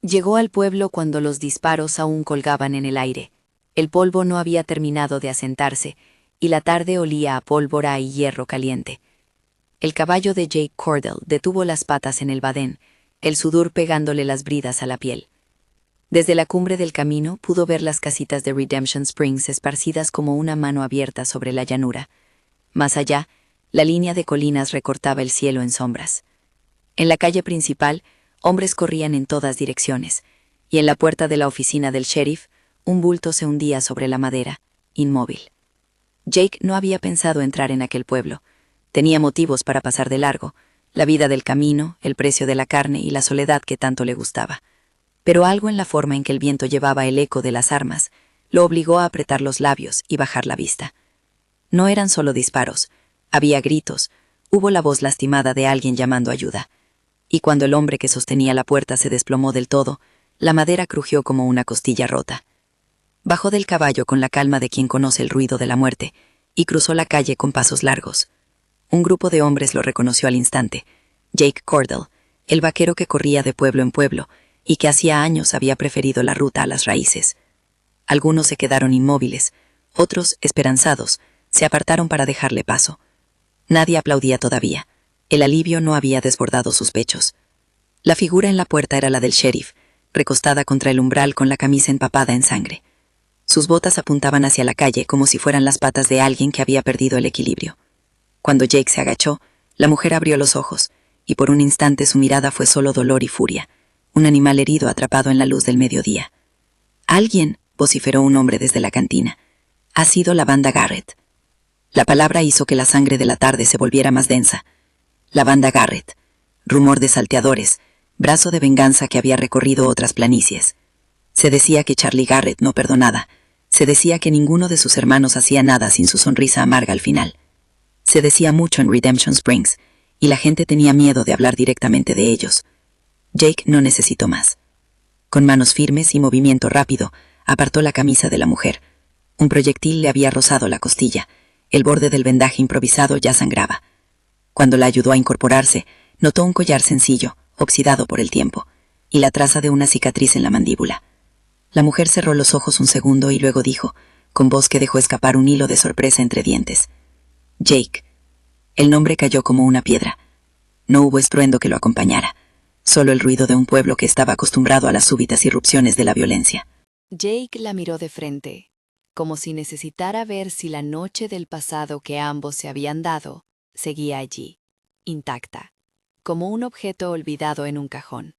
Llegó al pueblo cuando los disparos aún colgaban en el aire. El polvo no había terminado de asentarse, y la tarde olía a pólvora y hierro caliente. El caballo de Jake Cordell detuvo las patas en el badén, el sudor pegándole las bridas a la piel. Desde la cumbre del camino pudo ver las casitas de Redemption Springs esparcidas como una mano abierta sobre la llanura. Más allá, la línea de colinas recortaba el cielo en sombras. En la calle principal, hombres corrían en todas direcciones, y en la puerta de la oficina del sheriff, un bulto se hundía sobre la madera, inmóvil. Jake no había pensado entrar en aquel pueblo. Tenía motivos para pasar de largo, la vida del camino, el precio de la carne y la soledad que tanto le gustaba. Pero algo en la forma en que el viento llevaba el eco de las armas lo obligó a apretar los labios y bajar la vista. No eran solo disparos, había gritos, hubo la voz lastimada de alguien llamando ayuda. Y cuando el hombre que sostenía la puerta se desplomó del todo, la madera crujió como una costilla rota. Bajó del caballo con la calma de quien conoce el ruido de la muerte y cruzó la calle con pasos largos. Un grupo de hombres lo reconoció al instante. Jake Cordell, el vaquero que corría de pueblo en pueblo y que hacía años había preferido la ruta a las raíces. Algunos se quedaron inmóviles, otros, esperanzados, se apartaron para dejarle paso. Nadie aplaudía todavía. El alivio no había desbordado sus pechos. La figura en la puerta era la del sheriff, recostada contra el umbral con la camisa empapada en sangre. Sus botas apuntaban hacia la calle como si fueran las patas de alguien que había perdido el equilibrio. Cuando Jake se agachó, la mujer abrió los ojos, y por un instante su mirada fue solo dolor y furia, un animal herido atrapado en la luz del mediodía. «Alguien», vociferó un hombre desde la cantina. «Ha sido la banda Garrett». La palabra hizo que la sangre de la tarde se volviera más densa. La banda Garrett, rumor de salteadores, brazo de venganza que había recorrido otras planicies. Se decía que Charlie Garrett no perdonaba, se decía que ninguno de sus hermanos hacía nada sin su sonrisa amarga al final. Se decía mucho en Redemption Springs, y la gente tenía miedo de hablar directamente de ellos. Jake no necesitó más. Con manos firmes y movimiento rápido, apartó la camisa de la mujer. Un proyectil le había rozado la costilla, el borde del vendaje improvisado ya sangraba. Cuando la ayudó a incorporarse, notó un collar sencillo, oxidado por el tiempo, y la traza de una cicatriz en la mandíbula. La mujer cerró los ojos un segundo y luego dijo, con voz que dejó escapar un hilo de sorpresa entre dientes: «Jake». El nombre cayó como una piedra. No hubo estruendo que lo acompañara, solo el ruido de un pueblo que estaba acostumbrado a las súbitas irrupciones de la violencia. Jake la miró de frente, como si necesitara ver si la noche del pasado que ambos se habían dado seguía allí, intacta, como un objeto olvidado en un cajón.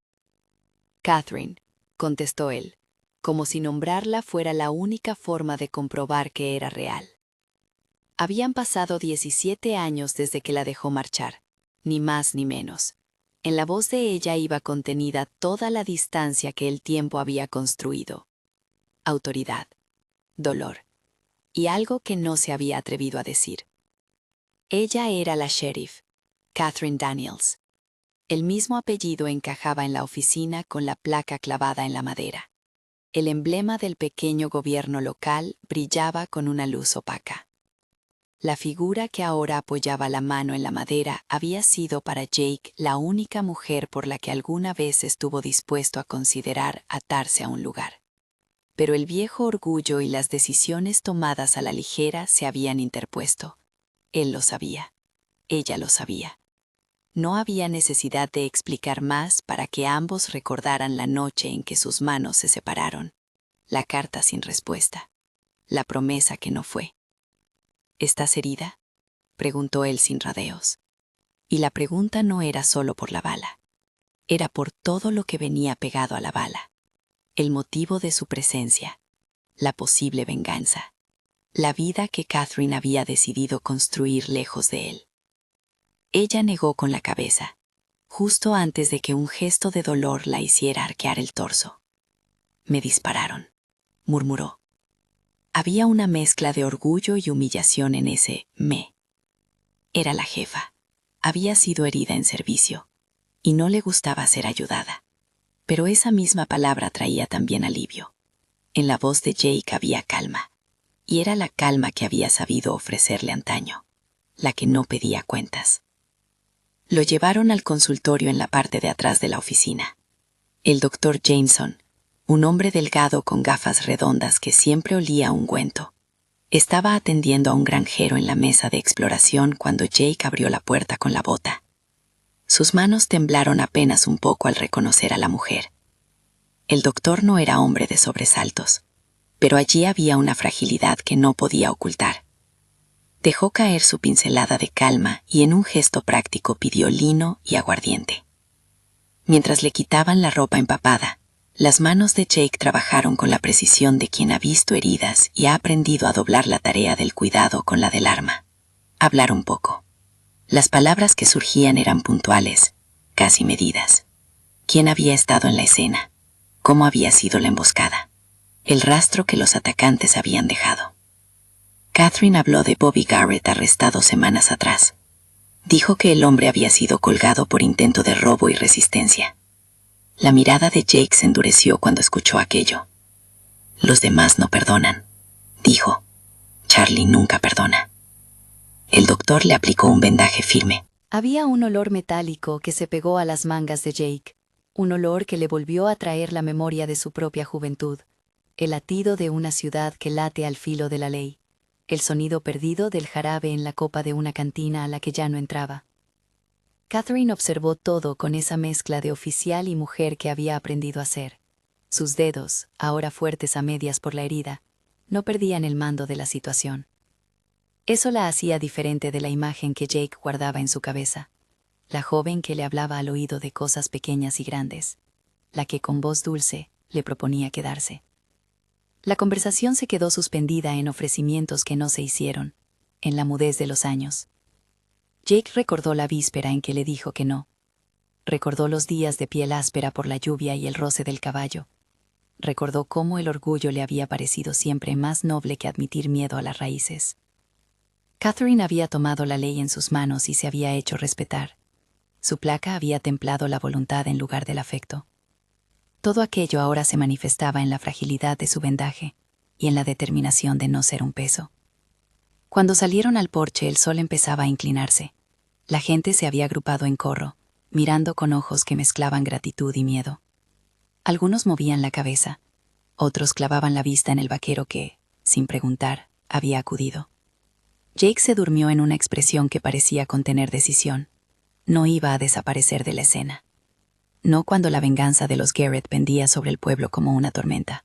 «Catherine», contestó él, como si nombrarla fuera la única forma de comprobar que era real. Habían pasado 17 años desde que la dejó marchar, ni más ni menos. En la voz de ella iba contenida toda la distancia que el tiempo había construido. Autoridad, dolor, y algo que no se había atrevido a decir. Ella era la sheriff, Catherine Daniels. El mismo apellido encajaba en la oficina con la placa clavada en la madera. El emblema del pequeño gobierno local brillaba con una luz opaca. La figura que ahora apoyaba la mano en la madera había sido para Jake la única mujer por la que alguna vez estuvo dispuesto a considerar atarse a un lugar. Pero el viejo orgullo y las decisiones tomadas a la ligera se habían interpuesto. Él lo sabía. Ella lo sabía. No había necesidad de explicar más para que ambos recordaran la noche en que sus manos se separaron, la carta sin respuesta, la promesa que no fue. «¿Estás herida?», preguntó él sin rodeos. Y la pregunta no era solo por la bala, era por todo lo que venía pegado a la bala, el motivo de su presencia, la posible venganza, la vida que Catherine había decidido construir lejos de él. Ella negó con la cabeza, justo antes de que un gesto de dolor la hiciera arquear el torso. «Me dispararon», murmuró. Había una mezcla de orgullo y humillación en ese «me». Era la jefa, había sido herida en servicio, y no le gustaba ser ayudada. Pero esa misma palabra traía también alivio. En la voz de Jake había calma, y era la calma que había sabido ofrecerle antaño, la que no pedía cuentas. Lo llevaron al consultorio en la parte de atrás de la oficina. El doctor Jameson, un hombre delgado con gafas redondas que siempre olía a ungüento, estaba atendiendo a un granjero en la mesa de exploración cuando Jake abrió la puerta con la bota. Sus manos temblaron apenas un poco al reconocer a la mujer. El doctor no era hombre de sobresaltos, pero allí había una fragilidad que no podía ocultar. Dejó caer su pincelada de calma y en un gesto práctico pidió lino y aguardiente. Mientras le quitaban la ropa empapada, las manos de Jake trabajaron con la precisión de quien ha visto heridas y ha aprendido a doblar la tarea del cuidado con la del arma. Hablar un poco. Las palabras que surgían eran puntuales, casi medidas. ¿Quién había estado en la escena? ¿Cómo había sido la emboscada? El rastro que los atacantes habían dejado. Catherine habló de Bobby Garrett arrestado semanas atrás. Dijo que el hombre había sido colgado por intento de robo y resistencia. La mirada de Jake se endureció cuando escuchó aquello. Los demás no perdonan, dijo. Charlie nunca perdona. El doctor le aplicó un vendaje firme. Había un olor metálico que se pegó a las mangas de Jake, un olor que le volvió a traer la memoria de su propia juventud, el latido de una ciudad que late al filo de la ley, el sonido perdido del jarabe en la copa de una cantina a la que ya no entraba. Catherine observó todo con esa mezcla de oficial y mujer que había aprendido a ser. Sus dedos, ahora fuertes a medias por la herida, no perdían el mando de la situación. Eso la hacía diferente de la imagen que Jake guardaba en su cabeza. La joven que le hablaba al oído de cosas pequeñas y grandes. La que con voz dulce le proponía quedarse. La conversación se quedó suspendida en ofrecimientos que no se hicieron, en la mudez de los años. Jake recordó la víspera en que le dijo que no. Recordó los días de piel áspera por la lluvia y el roce del caballo. Recordó cómo el orgullo le había parecido siempre más noble que admitir miedo a las raíces. Catherine había tomado la ley en sus manos y se había hecho respetar. Su placa había templado la voluntad en lugar del afecto. Todo aquello ahora se manifestaba en la fragilidad de su vendaje y en la determinación de no ser un peso. Cuando salieron al porche el sol empezaba a inclinarse. La gente se había agrupado en corro, mirando con ojos que mezclaban gratitud y miedo. Algunos movían la cabeza, otros clavaban la vista en el vaquero que, sin preguntar, había acudido. Jake se durmió en una expresión que parecía contener decisión. No iba a desaparecer de la escena. No cuando la venganza de los Garrett pendía sobre el pueblo como una tormenta.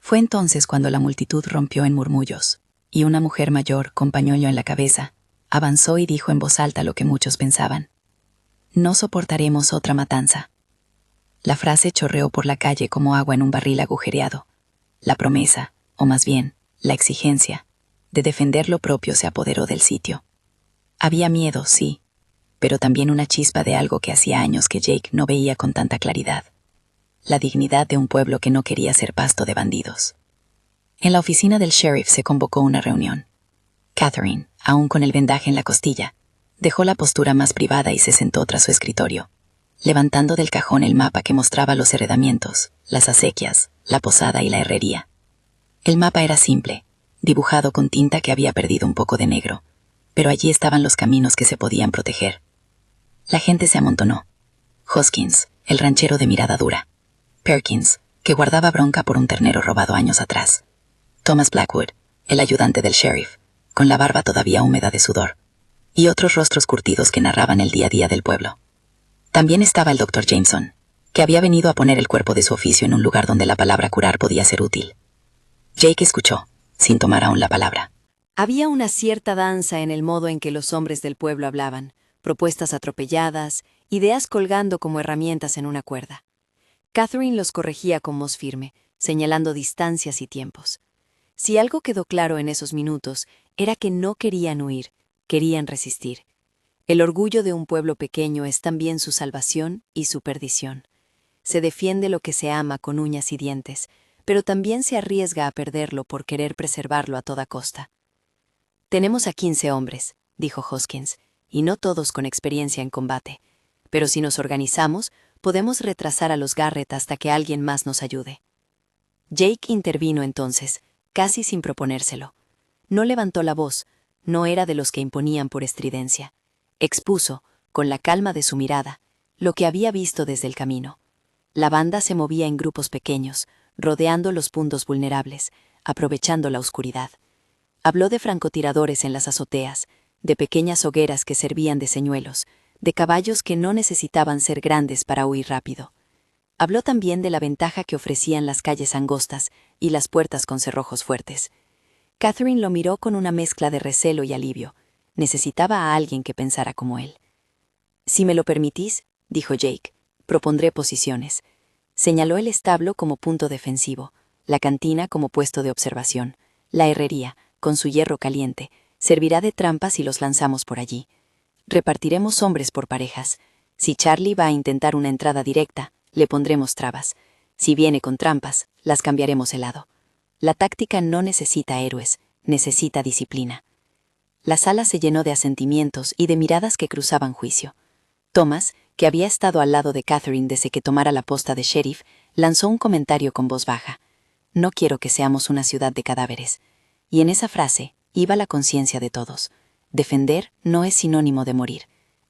Fue entonces cuando la multitud rompió en murmullos, y una mujer mayor, con pañuelo en la cabeza, avanzó y dijo en voz alta lo que muchos pensaban. No soportaremos otra matanza. La frase chorreó por la calle como agua en un barril agujereado. La promesa, o más bien, la exigencia, de defender lo propio se apoderó del sitio. Había miedo, sí, pero también una chispa de algo que hacía años que Jake no veía con tanta claridad. La dignidad de un pueblo que no quería ser pasto de bandidos. En la oficina del sheriff se convocó una reunión. Catherine, aún con el vendaje en la costilla, dejó la postura más privada y se sentó tras su escritorio, levantando del cajón el mapa que mostraba los heredamientos, las acequias, la posada y la herrería. El mapa era simple, dibujado con tinta que había perdido un poco de negro, pero allí estaban los caminos que se podían proteger. La gente se amontonó. Hoskins, el ranchero de mirada dura. Perkins, que guardaba bronca por un ternero robado años atrás. Thomas Blackwood, el ayudante del sheriff, con la barba todavía húmeda de sudor. Y otros rostros curtidos que narraban el día a día del pueblo. También estaba el doctor Jameson, que había venido a poner el cuerpo de su oficio en un lugar donde la palabra curar podía ser útil. Jake escuchó, sin tomar aún la palabra. Había una cierta danza en el modo en que los hombres del pueblo hablaban, propuestas atropelladas, ideas colgando como herramientas en una cuerda. Catherine los corregía con voz firme, señalando distancias y tiempos. Si algo quedó claro en esos minutos, era que no querían huir, querían resistir. El orgullo de un pueblo pequeño es también su salvación y su perdición. Se defiende lo que se ama con uñas y dientes, pero también se arriesga a perderlo por querer preservarlo a toda costa. Tenemos a 15 hombres, dijo Hoskins, y no todos con experiencia en combate. Pero si nos organizamos, podemos retrasar a los Garrett hasta que alguien más nos ayude. Jake intervino entonces, casi sin proponérselo. No levantó la voz, no era de los que imponían por estridencia. Expuso, con la calma de su mirada, lo que había visto desde el camino. La banda se movía en grupos pequeños, rodeando los puntos vulnerables, aprovechando la oscuridad. Habló de francotiradores en las azoteas, de pequeñas hogueras que servían de señuelos, de caballos que no necesitaban ser grandes para huir rápido. Habló también de la ventaja que ofrecían las calles angostas y las puertas con cerrojos fuertes. Catherine lo miró con una mezcla de recelo y alivio. Necesitaba a alguien que pensara como él. «Si me lo permitís», dijo Jake, «propondré posiciones». Señaló el establo como punto defensivo, la cantina como puesto de observación, la herrería, con su hierro caliente, servirá de trampa si los lanzamos por allí. Repartiremos hombres por parejas. Si Charlie va a intentar una entrada directa, le pondremos trabas. Si viene con trampas, las cambiaremos de lado. La táctica no necesita héroes, necesita disciplina. La sala se llenó de asentimientos y de miradas que cruzaban juicio. Thomas, que había estado al lado de Catherine desde que tomara la posta de sheriff, lanzó un comentario con voz baja. «No quiero que seamos una ciudad de cadáveres». Y en esa frase iba la conciencia de todos. Defender no es sinónimo de morir.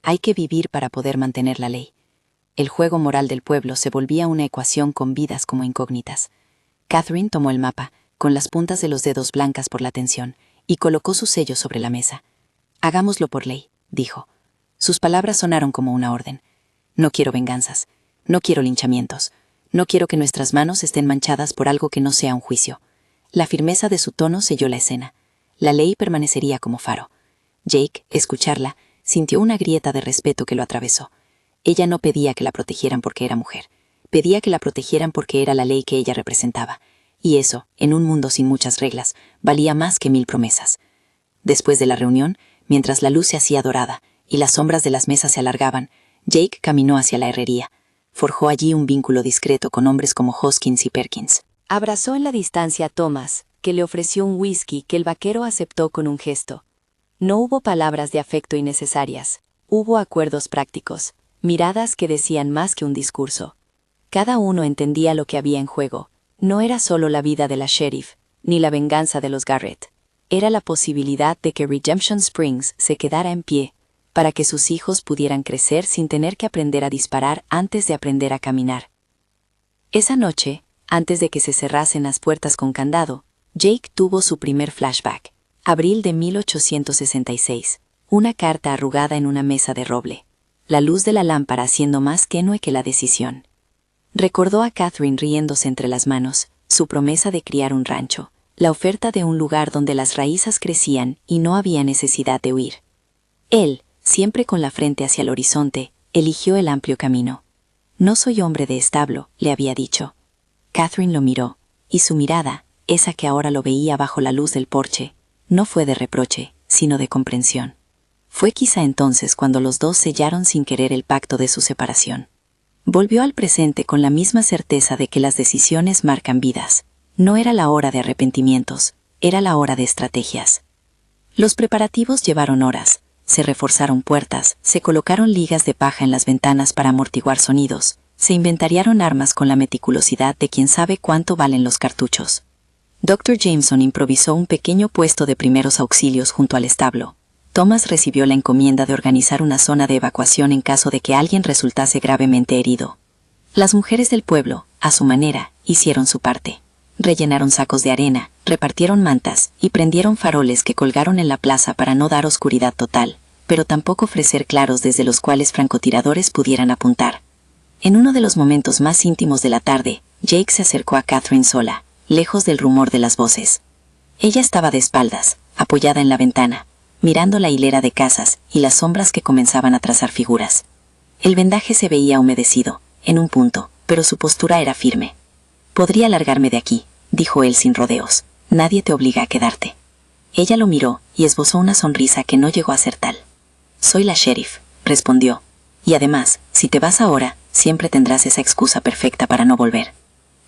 Hay que vivir para poder mantener la ley. El juego moral del pueblo se volvía una ecuación con vidas como incógnitas. Catherine tomó el mapa, con las puntas de los dedos blancas por la tensión, y colocó su sello sobre la mesa. «Hagámoslo por ley», dijo. Sus palabras sonaron como una orden. «No quiero venganzas. No quiero linchamientos. No quiero que nuestras manos estén manchadas por algo que no sea un juicio». La firmeza de su tono selló la escena. La ley permanecería como faro. Jake, escucharla, sintió una grieta de respeto que lo atravesó. Ella no pedía que la protegieran porque era mujer. Pedía que la protegieran porque era la ley que ella representaba. Y eso, en un mundo sin muchas reglas, valía más que 1000 promesas. Después de la reunión, mientras la luz se hacía dorada y las sombras de las mesas se alargaban, Jake caminó hacia la herrería. Forjó allí un vínculo discreto con hombres como Hoskins y Perkins. Abrazó en la distancia a Thomas, que le ofreció un whisky que el vaquero aceptó con un gesto. No hubo palabras de afecto innecesarias. Hubo acuerdos prácticos, miradas que decían más que un discurso. Cada uno entendía lo que había en juego. No era solo la vida de la sheriff, ni la venganza de los Garrett. Era la posibilidad de que Redemption Springs se quedara en pie, para que sus hijos pudieran crecer sin tener que aprender a disparar antes de aprender a caminar. Esa noche, antes de que se cerrasen las puertas con candado, Jake tuvo su primer flashback. Abril de 1866. Una carta arrugada en una mesa de roble. La luz de la lámpara siendo más tenue que la decisión. Recordó a Catherine riéndose entre las manos, su promesa de criar un rancho, la oferta de un lugar donde las raíces crecían y no había necesidad de huir. Él, siempre con la frente hacia el horizonte, eligió el amplio camino. «No soy hombre de establo», le había dicho. Catherine lo miró, y su mirada, esa que ahora lo veía bajo la luz del porche, no fue de reproche, sino de comprensión. Fue quizá entonces cuando los dos sellaron sin querer el pacto de su separación. Volvió al presente con la misma certeza de que las decisiones marcan vidas. No era la hora de arrepentimientos, era la hora de estrategias. Los preparativos llevaron horas, se reforzaron puertas, se colocaron ligas de paja en las ventanas para amortiguar sonidos, se inventariaron armas con la meticulosidad de quien sabe cuánto valen los cartuchos. Dr. Jameson improvisó un pequeño puesto de primeros auxilios junto al establo. Thomas recibió la encomienda de organizar una zona de evacuación en caso de que alguien resultase gravemente herido. Las mujeres del pueblo, a su manera, hicieron su parte. Rellenaron sacos de arena, repartieron mantas y prendieron faroles que colgaron en la plaza para no dar oscuridad total, pero tampoco ofrecer claros desde los cuales francotiradores pudieran apuntar. En uno de los momentos más íntimos de la tarde, Jake se acercó a Catherine sola, lejos del rumor de las voces. Ella estaba de espaldas, apoyada en la ventana, mirando la hilera de casas y las sombras que comenzaban a trazar figuras. El vendaje se veía humedecido, en un punto, pero su postura era firme. «Podría largarme de aquí», dijo él sin rodeos. «Nadie te obliga a quedarte». Ella lo miró y esbozó una sonrisa que no llegó a ser tal. «Soy la sheriff», respondió. «Y además, si te vas ahora, siempre tendrás esa excusa perfecta para no volver».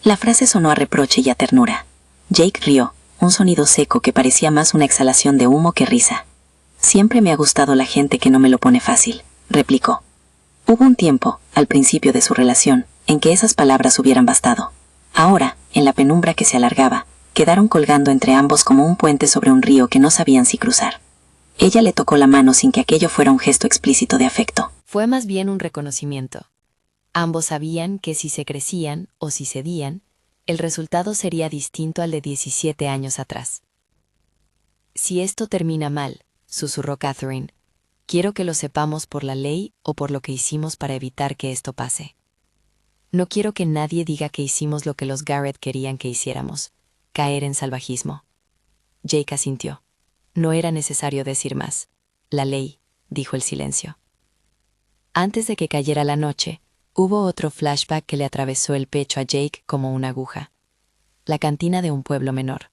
La frase sonó a reproche y a ternura. Jake rió, un sonido seco que parecía más una exhalación de humo que risa. «Siempre me ha gustado la gente que no me lo pone fácil», replicó. Hubo un tiempo, al principio de su relación, en que esas palabras hubieran bastado. Ahora, en la penumbra que se alargaba, quedaron colgando entre ambos como un puente sobre un río que no sabían si cruzar. Ella le tocó la mano sin que aquello fuera un gesto explícito de afecto. Fue más bien un reconocimiento. Ambos sabían que si se crecían o si cedían, el resultado sería distinto al de 17 años atrás. «Si esto termina mal», susurró Catherine, «quiero que lo sepamos por la ley o por lo que hicimos para evitar que esto pase. No quiero que nadie diga que hicimos lo que los Garrett querían que hiciéramos, caer en salvajismo». Jake asintió. No era necesario decir más. La ley, dijo el silencio. Antes de que cayera la noche, hubo otro flashback que le atravesó el pecho a Jake como una aguja. La cantina de un pueblo menor.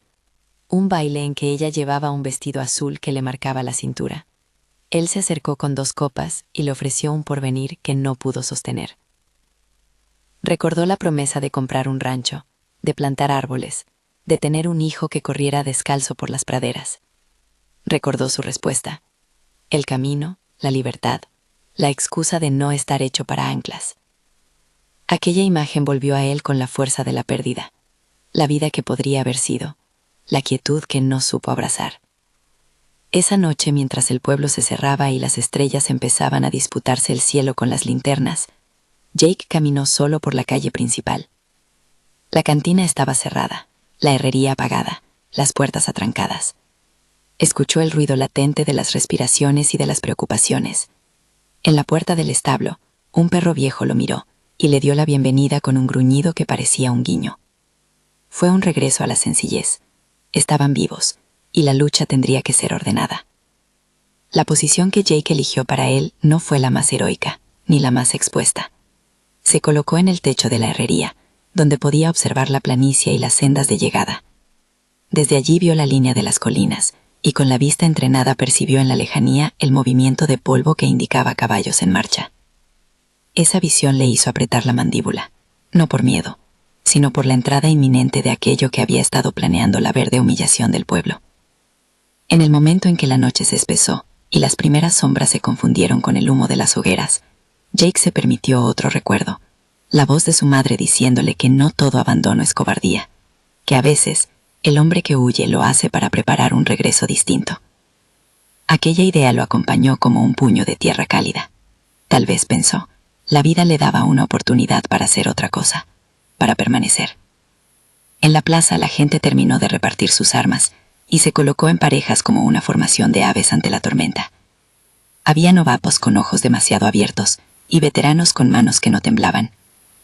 Un baile en que ella llevaba un vestido azul que le marcaba la cintura. Él se acercó con 2 copas y le ofreció un porvenir que no pudo sostener. Recordó la promesa de comprar un rancho, de plantar árboles, de tener un hijo que corriera descalzo por las praderas. Recordó su respuesta. El camino, la libertad, la excusa de no estar hecho para anclas. Aquella imagen volvió a él con la fuerza de la pérdida, la vida que podría haber sido, la quietud que no supo abrazar. Esa noche, mientras el pueblo se cerraba y las estrellas empezaban a disputarse el cielo con las linternas, Jake caminó solo por la calle principal. La cantina estaba cerrada, la herrería apagada, las puertas atrancadas. Escuchó el ruido latente de las respiraciones y de las preocupaciones. En la puerta del establo, un perro viejo lo miró y le dio la bienvenida con un gruñido que parecía un guiño. Fue un regreso a la sencillez. Estaban vivos, y la lucha tendría que ser ordenada. La posición que Jake eligió para él no fue la más heroica, ni la más expuesta. Se colocó en el techo de la herrería, donde podía observar la planicie y las sendas de llegada. Desde allí vio la línea de las colinas, y con la vista entrenada percibió en la lejanía el movimiento de polvo que indicaba caballos en marcha. Esa visión le hizo apretar la mandíbula, no por miedo, sino por la entrada inminente de aquello que había estado planeando la verde humillación del pueblo. En el momento en que la noche se espesó y las primeras sombras se confundieron con el humo de las hogueras, Jake se permitió otro recuerdo, la voz de su madre diciéndole que no todo abandono es cobardía, que a veces el hombre que huye lo hace para preparar un regreso distinto. Aquella idea lo acompañó como un puño de tierra cálida. Tal vez pensó, la vida le daba una oportunidad para hacer otra cosa, para permanecer. En la plaza la gente terminó de repartir sus armas y se colocó en parejas como una formación de aves ante la tormenta. Había novapos con ojos demasiado abiertos y veteranos con manos que no temblaban.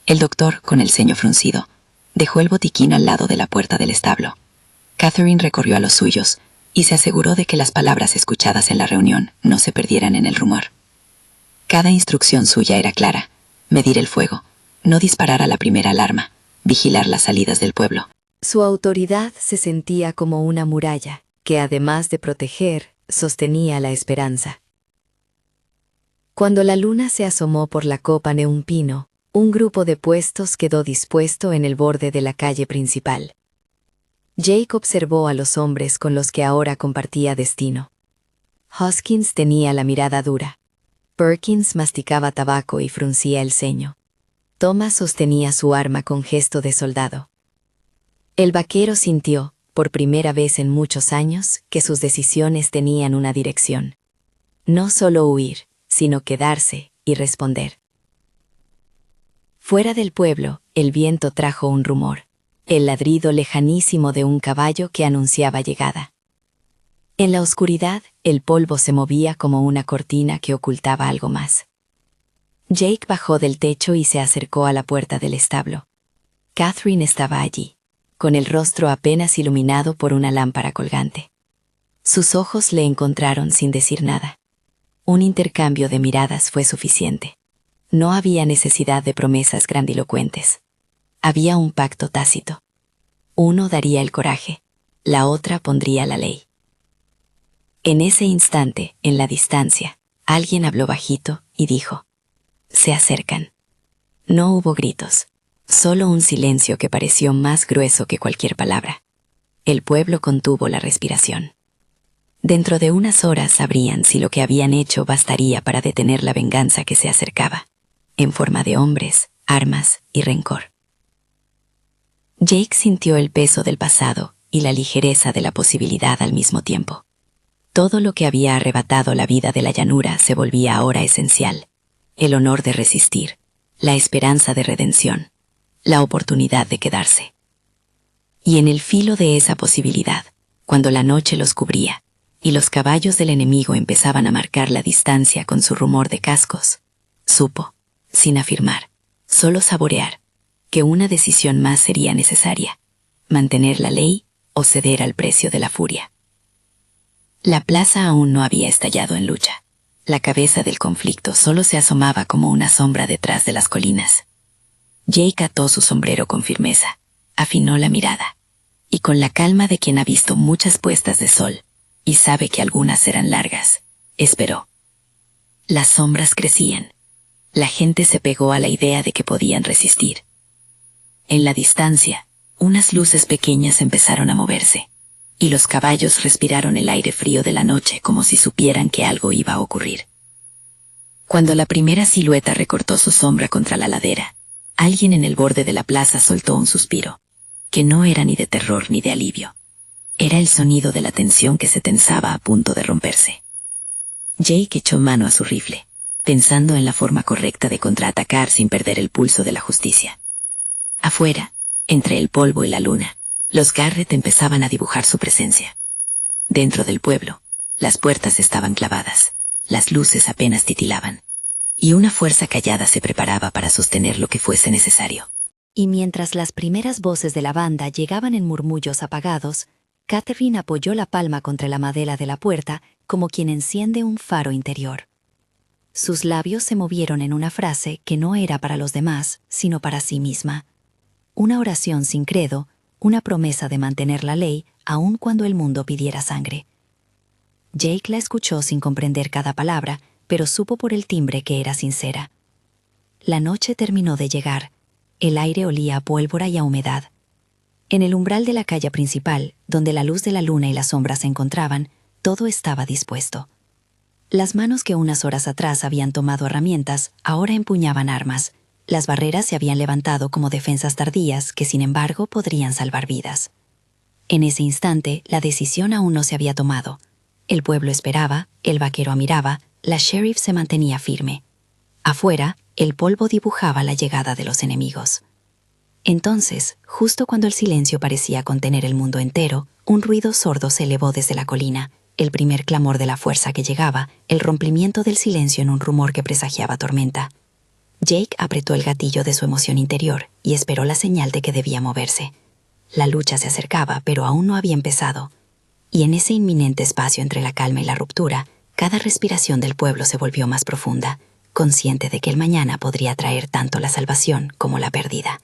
El doctor, con el ceño fruncido, dejó el botiquín al lado de la puerta del establo. Catherine recorrió a los suyos y se aseguró de que las palabras escuchadas en la reunión no se perdieran en el rumor. Cada instrucción suya era clara: medir el fuego, no disparar a la primera alarma, vigilar las salidas del pueblo. Su autoridad se sentía como una muralla, que además de proteger, sostenía la esperanza. Cuando la luna se asomó por la copa de un pino, un grupo de puestos quedó dispuesto en el borde de la calle principal. Jake observó a los hombres con los que ahora compartía destino. Hoskins tenía la mirada dura. Perkins masticaba tabaco y fruncía el ceño. Thomas sostenía su arma con gesto de soldado. El vaquero sintió, por primera vez en muchos años, que sus decisiones tenían una dirección. No solo huir, sino quedarse y responder. Fuera del pueblo, el viento trajo un rumor, el ladrido lejanísimo de un caballo que anunciaba llegada. En la oscuridad, el polvo se movía como una cortina que ocultaba algo más. Jake bajó del techo y se acercó a la puerta del establo. Catherine estaba allí, con el rostro apenas iluminado por una lámpara colgante. Sus ojos le encontraron sin decir nada. Un intercambio de miradas fue suficiente. No había necesidad de promesas grandilocuentes. Había un pacto tácito. Uno daría el coraje, la otra pondría la ley. En ese instante, en la distancia, alguien habló bajito y dijo: «Se acercan». No hubo gritos, solo un silencio que pareció más grueso que cualquier palabra. El pueblo contuvo la respiración. Dentro de unas horas sabrían si lo que habían hecho bastaría para detener la venganza que se acercaba, en forma de hombres, armas y rencor. Jake sintió el peso del pasado y la ligereza de la posibilidad al mismo tiempo. Todo lo que había arrebatado la vida de la llanura se volvía ahora esencial: el honor de resistir, la esperanza de redención, la oportunidad de quedarse. Y en el filo de esa posibilidad, cuando la noche los cubría y los caballos del enemigo empezaban a marcar la distancia con su rumor de cascos, supo, sin afirmar, solo saborear, que una decisión más sería necesaria: mantener la ley o ceder al precio de la furia. La plaza aún no había estallado en lucha. La cabeza del conflicto solo se asomaba como una sombra detrás de las colinas. Jake ató su sombrero con firmeza, afinó la mirada, y con la calma de quien ha visto muchas puestas de sol y sabe que algunas serán largas, esperó. Las sombras crecían. La gente se pegó a la idea de que podían resistir. En la distancia, unas luces pequeñas empezaron a moverse, y los caballos respiraron el aire frío de la noche como si supieran que algo iba a ocurrir. Cuando la primera silueta recortó su sombra contra la ladera, alguien en el borde de la plaza soltó un suspiro, que no era ni de terror ni de alivio. Era el sonido de la tensión que se tensaba a punto de romperse. Jake echó mano a su rifle, pensando en la forma correcta de contraatacar sin perder el pulso de la justicia. Afuera, entre el polvo y la luna, los Garrett empezaban a dibujar su presencia. Dentro del pueblo, las puertas estaban clavadas, las luces apenas titilaban, y una fuerza callada se preparaba para sostener lo que fuese necesario. Y mientras las primeras voces de la banda llegaban en murmullos apagados, Catherine apoyó la palma contra la madera de la puerta como quien enciende un faro interior. Sus labios se movieron en una frase que no era para los demás, sino para sí misma. Una oración sin credo, una promesa de mantener la ley aun cuando el mundo pidiera sangre. Jake la escuchó sin comprender cada palabra, pero supo por el timbre que era sincera. La noche terminó de llegar. El aire olía a pólvora y a humedad. En el umbral de la calle principal, donde la luz de la luna y la sombra se encontraban, todo estaba dispuesto. Las manos que unas horas atrás habían tomado herramientas, ahora empuñaban armas. Las barreras se habían levantado como defensas tardías que, sin embargo, podrían salvar vidas. En ese instante, la decisión aún no se había tomado. El pueblo esperaba, el vaquero miraba, la sheriff se mantenía firme. Afuera, el polvo dibujaba la llegada de los enemigos. Entonces, justo cuando el silencio parecía contener el mundo entero, un ruido sordo se elevó desde la colina, el primer clamor de la fuerza que llegaba, el rompimiento del silencio en un rumor que presagiaba tormenta. Jake apretó el gatillo de su emoción interior y esperó la señal de que debía moverse. La lucha se acercaba, pero aún no había empezado. Y en ese inminente espacio entre la calma y la ruptura, cada respiración del pueblo se volvió más profunda, consciente de que el mañana podría traer tanto la salvación como la pérdida.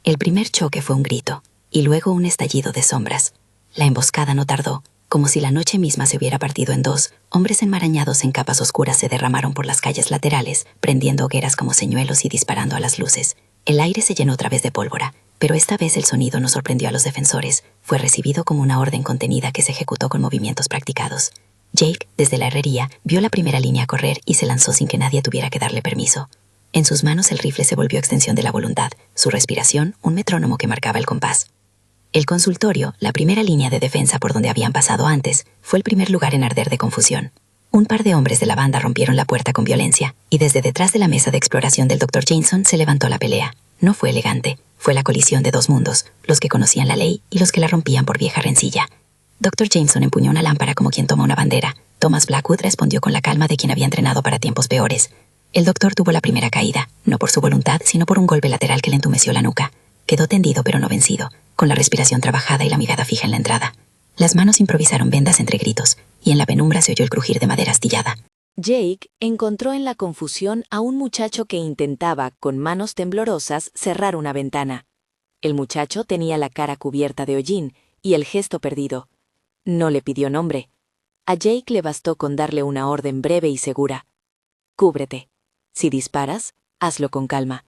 El primer choque fue un grito, y luego un estallido de sombras. La emboscada no tardó. Como si la noche misma se hubiera partido en dos, hombres enmarañados en capas oscuras se derramaron por las calles laterales, prendiendo hogueras como señuelos y disparando a las luces. El aire se llenó otra vez de pólvora, pero esta vez el sonido no sorprendió a los defensores. Fue recibido como una orden contenida que se ejecutó con movimientos practicados. Jake, desde la herrería, vio la primera línea correr y se lanzó sin que nadie tuviera que darle permiso. En sus manos el rifle se volvió extensión de la voluntad, su respiración un metrónomo que marcaba el compás. El consultorio, la primera línea de defensa por donde habían pasado antes, fue el primer lugar en arder de confusión. Un par de hombres de la banda rompieron la puerta con violencia, y desde detrás de la mesa de exploración del Dr. Jameson se levantó la pelea. No fue elegante, fue la colisión de dos mundos, los que conocían la ley y los que la rompían por vieja rencilla. Dr. Jameson empuñó una lámpara como quien toma una bandera. Thomas Blackwood respondió con la calma de quien había entrenado para tiempos peores. El doctor tuvo la primera caída, no por su voluntad, sino por un golpe lateral que le entumeció la nuca. Quedó tendido pero no vencido, con la respiración trabajada y la mirada fija en la entrada. Las manos improvisaron vendas entre gritos, y en la penumbra se oyó el crujir de madera astillada. Jake encontró en la confusión a un muchacho que intentaba, con manos temblorosas, cerrar una ventana. El muchacho tenía la cara cubierta de hollín y el gesto perdido. No le pidió nombre. A Jake le bastó con darle una orden breve y segura. Cúbrete. Si disparas, hazlo con calma.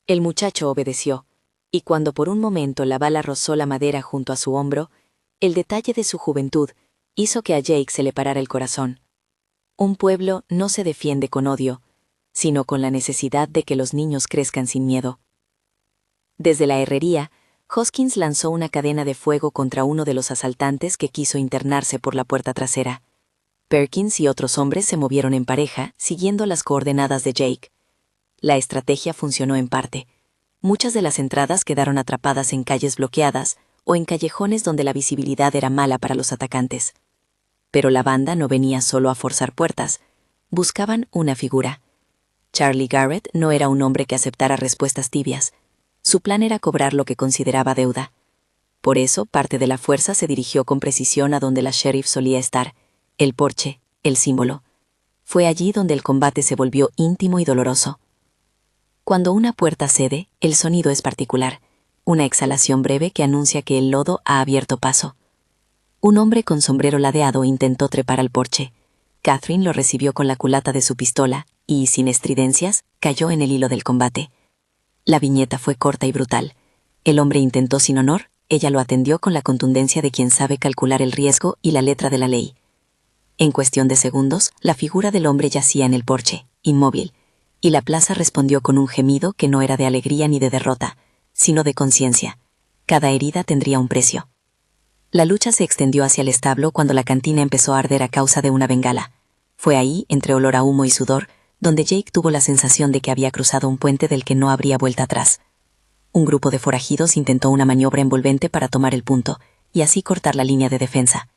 El muchacho obedeció, y cuando por un momento la bala rozó la madera junto a su hombro, el detalle de su juventud hizo que a Jake se le parara el corazón. Un pueblo no se defiende con odio, sino con la necesidad de que los niños crezcan sin miedo. Desde la herrería, Hoskins lanzó una cadena de fuego contra uno de los asaltantes que quiso internarse por la puerta trasera. Perkins y otros hombres se movieron en pareja, siguiendo las coordenadas de Jake. La estrategia funcionó en parte. Muchas de las entradas quedaron atrapadas en calles bloqueadas o en callejones donde la visibilidad era mala para los atacantes. Pero la banda no venía solo a forzar puertas. Buscaban una figura. Charlie Garrett no era un hombre que aceptara respuestas tibias. Su plan era cobrar lo que consideraba deuda. Por eso, parte de la fuerza se dirigió con precisión a donde la sheriff solía estar, el porche, el símbolo. Fue allí donde el combate se volvió íntimo y doloroso. Cuando una puerta cede, el sonido es particular, una exhalación breve que anuncia que el lodo ha abierto paso. Un hombre con sombrero ladeado intentó trepar al porche. Catherine lo recibió con la culata de su pistola y, sin estridencias, cayó en el hilo del combate. La viñeta fue corta y brutal. El hombre intentó sin honor, ella lo atendió con la contundencia de quien sabe calcular el riesgo y la letra de la ley. En cuestión de segundos, la figura del hombre yacía en el porche, inmóvil, y la plaza respondió con un gemido que no era de alegría ni de derrota, sino de conciencia. Cada herida tendría un precio. La lucha se extendió hacia el establo cuando la cantina empezó a arder a causa de una bengala. Fue ahí, entre olor a humo y sudor, donde Jake tuvo la sensación de que había cruzado un puente del que no habría vuelta atrás. Un grupo de forajidos intentó una maniobra envolvente para tomar el punto, y así cortar la línea de defensa.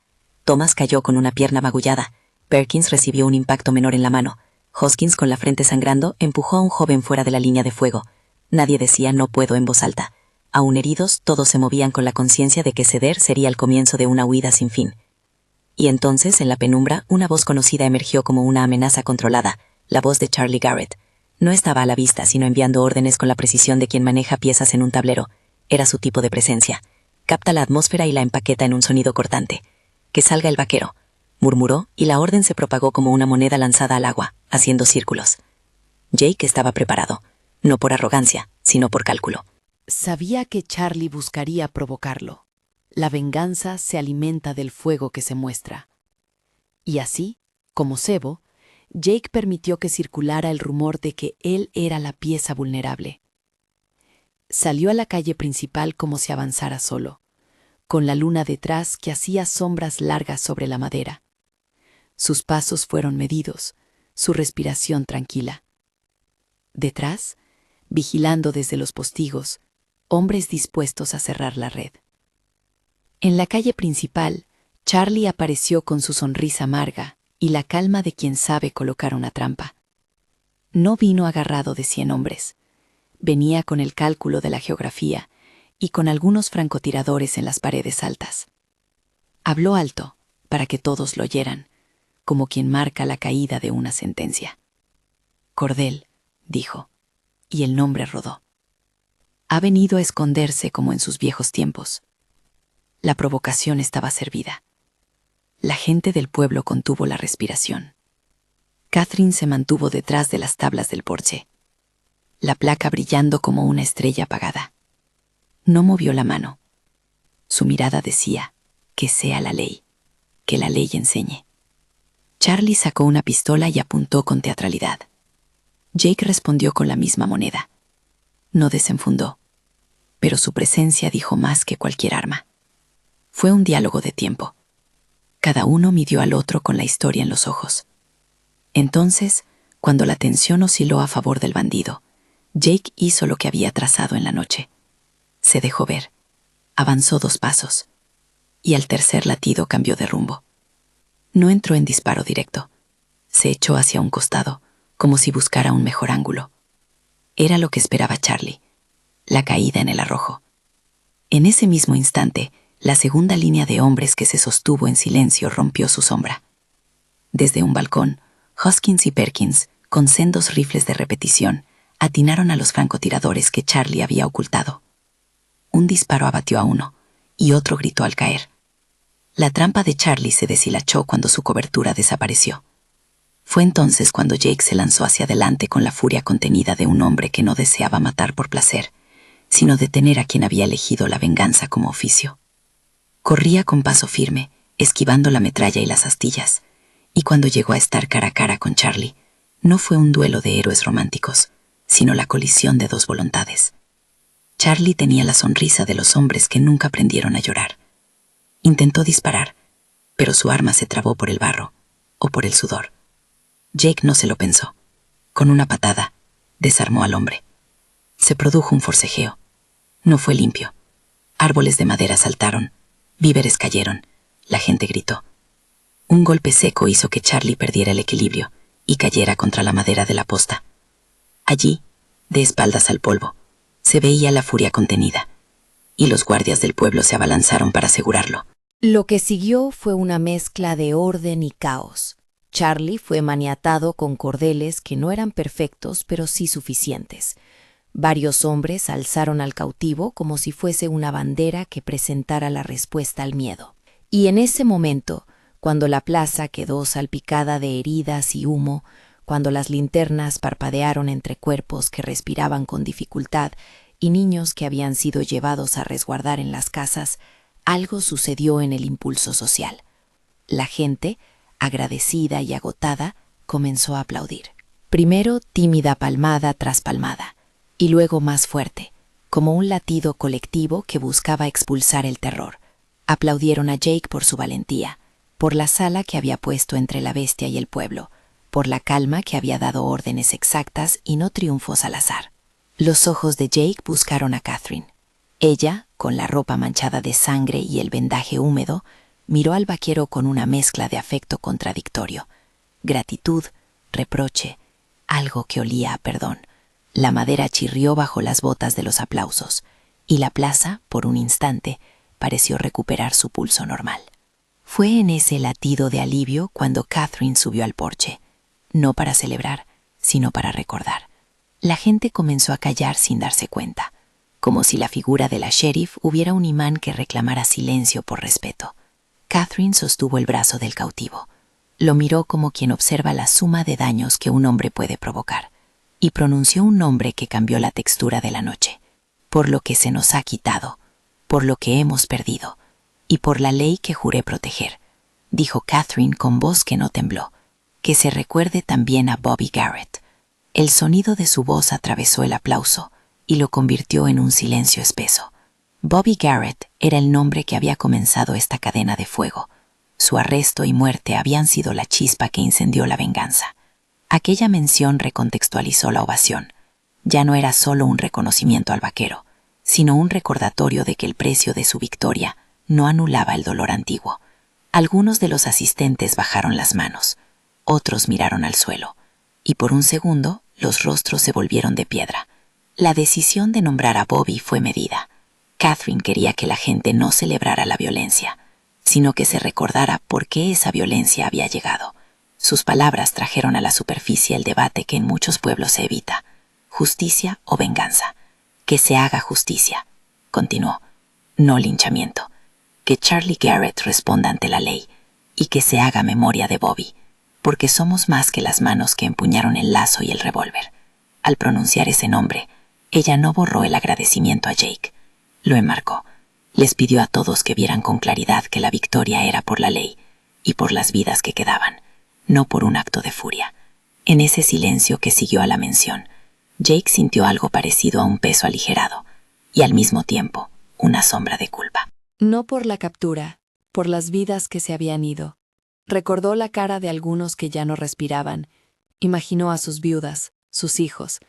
Thomas cayó con una pierna magullada. Perkins recibió un impacto menor en la mano. Hoskins, con la frente sangrando, empujó a un joven fuera de la línea de fuego. Nadie decía "no puedo" en voz alta. Aún heridos, todos se movían con la conciencia de que ceder sería el comienzo de una huida sin fin. Y entonces, en la penumbra, una voz conocida emergió como una amenaza controlada, la voz de Charlie Garrett. No estaba a la vista, sino enviando órdenes con la precisión de quien maneja piezas en un tablero. Era su tipo de presencia. Capta la atmósfera y la empaqueta en un sonido cortante. «Que salga el vaquero», murmuró, y la orden se propagó como una moneda lanzada al agua, haciendo círculos. Jake estaba preparado, no por arrogancia, sino por cálculo. Sabía que Charlie buscaría provocarlo. La venganza se alimenta del fuego que se muestra. Y así, como cebo, Jake permitió que circulara el rumor de que él era la pieza vulnerable. Salió a la calle principal como si avanzara solo, con la luna detrás que hacía sombras largas sobre la madera. Sus pasos fueron medidos, su respiración tranquila. Detrás, vigilando desde los postigos, hombres dispuestos a cerrar la red. En la calle principal, Charlie apareció con su sonrisa amarga y la calma de quien sabe colocar una trampa. No vino agarrado de 100 hombres. Venía con el cálculo de la geografía y con algunos francotiradores en las paredes altas. Habló alto, para que todos lo oyeran, como quien marca la caída de una sentencia. «Cordell», dijo, y el nombre rodó. Ha venido a esconderse como en sus viejos tiempos. La provocación estaba servida. La gente del pueblo contuvo la respiración. Catherine se mantuvo detrás de las tablas del porche, la placa brillando como una estrella apagada. No movió la mano. Su mirada decía, que sea la ley, que la ley enseñe. Charlie sacó una pistola y apuntó con teatralidad. Jake respondió con la misma moneda. No desenfundó, pero su presencia dijo más que cualquier arma. Fue un diálogo de tiempo. Cada uno midió al otro con la historia en los ojos. Entonces, cuando la tensión osciló a favor del bandido, Jake hizo lo que había trazado en la noche. Se dejó ver. Avanzó 2 pasos. Y al tercer latido cambió de rumbo. No entró en disparo directo. Se echó hacia un costado, como si buscara un mejor ángulo. Era lo que esperaba Charlie. La caída en el arrojo. En ese mismo instante, la segunda línea de hombres que se sostuvo en silencio rompió su sombra. Desde un balcón, Hoskins y Perkins, con sendos rifles de repetición, atinaron a los francotiradores que Charlie había ocultado. Un disparo abatió a uno, y otro gritó al caer. La trampa de Charlie se deshilachó cuando su cobertura desapareció. Fue entonces cuando Jake se lanzó hacia adelante con la furia contenida de un hombre que no deseaba matar por placer, sino detener a quien había elegido la venganza como oficio. Corría con paso firme, esquivando la metralla y las astillas, y cuando llegó a estar cara a cara con Charlie, no fue un duelo de héroes románticos, sino la colisión de 2 voluntades. Charlie tenía la sonrisa de los hombres que nunca aprendieron a llorar. Intentó disparar, pero su arma se trabó por el barro, o por el sudor. Jake no se lo pensó. Con una patada, desarmó al hombre. Se produjo un forcejeo. No fue limpio. Árboles de madera saltaron, víveres cayeron, la gente gritó. Un golpe seco hizo que Charlie perdiera el equilibrio y cayera contra la madera de la posta. Allí, de espaldas al polvo, se veía la furia contenida, y los guardias del pueblo se abalanzaron para asegurarlo. Lo que siguió fue una mezcla de orden y caos. Charlie fue maniatado con cordeles que no eran perfectos, pero sí suficientes. Varios hombres alzaron al cautivo como si fuese una bandera que presentara la respuesta al miedo. Y en ese momento, cuando la plaza quedó salpicada de heridas y humo, cuando las linternas parpadearon entre cuerpos que respiraban con dificultad y niños que habían sido llevados a resguardar en las casas, algo sucedió en el impulso social. La gente, agradecida y agotada, comenzó a aplaudir. Primero tímida palmada tras palmada, y luego más fuerte, como un latido colectivo que buscaba expulsar el terror. Aplaudieron a Jake por su valentía, por la sala que había puesto entre la bestia y el pueblo, por la calma que había dado órdenes exactas y no triunfos al azar. Los ojos de Jake buscaron a Catherine. Ella, con la ropa manchada de sangre y el vendaje húmedo, miró al vaquero con una mezcla de afecto contradictorio. Gratitud, reproche, algo que olía a perdón. La madera chirrió bajo las botas de los aplausos, y la plaza, por un instante, pareció recuperar su pulso normal. Fue en ese latido de alivio cuando Catherine subió al porche, no para celebrar, sino para recordar. La gente comenzó a callar sin darse cuenta, como si la figura de la sheriff hubiera un imán que reclamara silencio por respeto. Catherine sostuvo el brazo del cautivo. Lo miró como quien observa la suma de daños que un hombre puede provocar, y pronunció un nombre que cambió la textura de la noche. Por lo que se nos ha quitado, por lo que hemos perdido, y por la ley que juré proteger, dijo Catherine con voz que no tembló. Que se recuerde también a Bobby Garrett. El sonido de su voz atravesó el aplauso y lo convirtió en un silencio espeso. Bobby Garrett era el nombre que había comenzado esta cadena de fuego. Su arresto y muerte habían sido la chispa que incendió la venganza. Aquella mención recontextualizó la ovación. Ya no era solo un reconocimiento al vaquero, sino un recordatorio de que el precio de su victoria no anulaba el dolor antiguo. Algunos de los asistentes bajaron las manos, otros miraron al suelo, y por un segundo los rostros se volvieron de piedra. La decisión de nombrar a Bobby fue medida. Catherine quería que la gente no celebrara la violencia, sino que se recordara por qué esa violencia había llegado. Sus palabras trajeron a la superficie el debate que en muchos pueblos se evita: justicia o venganza. Que se haga justicia, continuó, no linchamiento. Que Charlie Garrett responda ante la ley y que se haga memoria de Bobby, porque somos más que las manos que empuñaron el lazo y el revólver. Al pronunciar ese nombre, ella no borró el agradecimiento a Jake, lo enmarcó. Les pidió a todos que vieran con claridad que la victoria era por la ley y por las vidas que quedaban, no por un acto de furia. En ese silencio que siguió a la mención, Jake sintió algo parecido a un peso aligerado y al mismo tiempo una sombra de culpa. No por la captura, por las vidas que se habían ido. Recordó la cara de algunos que ya no respiraban. Imaginó a sus viudas, sus hijos,